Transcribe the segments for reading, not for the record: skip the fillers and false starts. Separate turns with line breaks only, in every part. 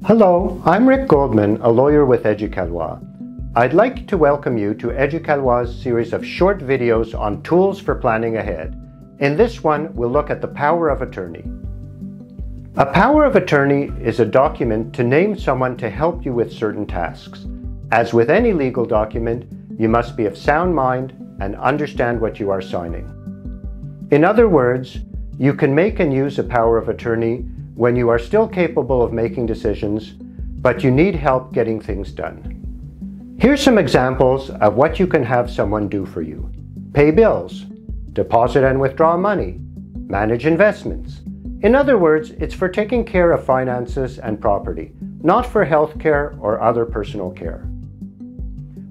Hello, I'm Rick Goldman, a lawyer with Educaloi. I'd like to welcome you to Educaloi's series of short videos on tools for planning ahead. In this one, we'll look at the power of attorney. A power of attorney is a document to name someone to help you with certain tasks. As with any legal document, you must be of sound mind and understand what you are signing. In other words, you can make and use a power of attorney when you are still capable of making decisions, but you need help getting things done. Here's some examples of what you can have someone do for you. Pay bills, deposit and withdraw money, manage investments. In other words, it's for taking care of finances and property, not for health care or other personal care.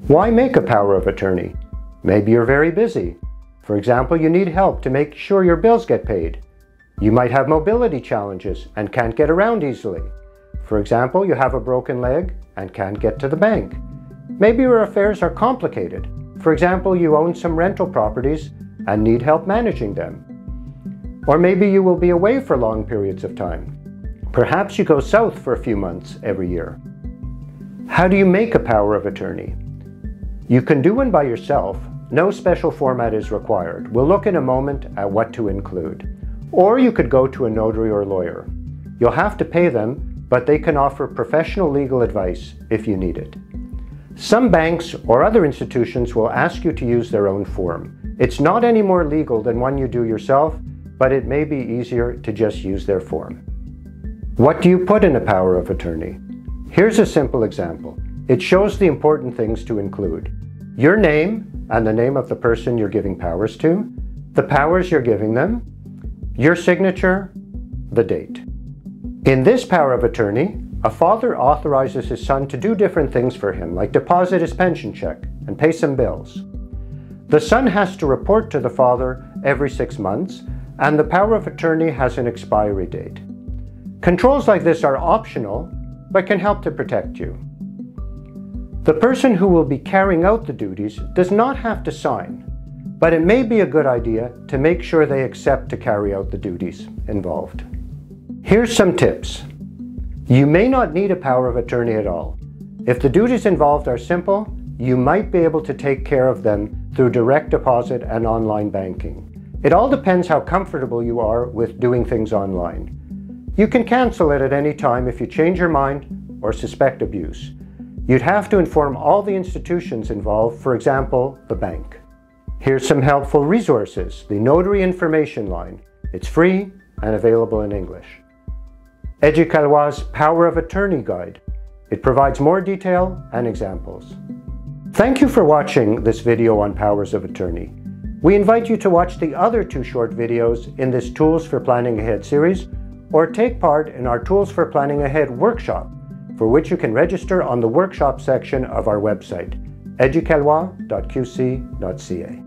Why make a power of attorney? Maybe you're very busy. For example, you need help to make sure your bills get paid. You might have mobility challenges and can't get around easily. For example, you have a broken leg and can't get to the bank. Maybe your affairs are complicated. For example, you own some rental properties and need help managing them. Or maybe you will be away for long periods of time. Perhaps you go south for a few months every year. How do you make a power of attorney? You can do one by yourself. No special format is required. We'll look in a moment at what to include. Or you could go to a notary or lawyer. You'll have to pay them, but they can offer professional legal advice if you need it. Some banks or other institutions will ask you to use their own form. It's not any more legal than one you do yourself, but it may be easier to just use their form. What do you put in a power of attorney? Here's a simple example. It shows the important things to include: your name and the name of the person you're giving powers to, the powers you're giving them, your signature, the date. In this power of attorney, a father authorizes his son to do different things for him, like deposit his pension check and pay some bills. The son has to report to the father every 6 months, and the power of attorney has an expiry date. Controls like this are optional, but can help to protect you. The person who will be carrying out the duties does not have to sign, but it may be a good idea to make sure they accept to carry out the duties involved. Here's some tips. You may not need a power of attorney at all. If the duties involved are simple, you might be able to take care of them through direct deposit and online banking. It all depends how comfortable you are with doing things online. You can cancel it at any time if you change your mind or suspect abuse. You'd have to inform all the institutions involved, for example, the bank. Here's some helpful resources. The Notary Information Line. It's free and available in English. Educaloi's Power of Attorney Guide. It provides more detail and examples. Thank you for watching this video on powers of attorney. We invite you to watch the other 2 short videos in this Tools for Planning Ahead series, or take part in our Tools for Planning Ahead workshop, for which you can register on the workshop section of our website, educaloi.qc.ca.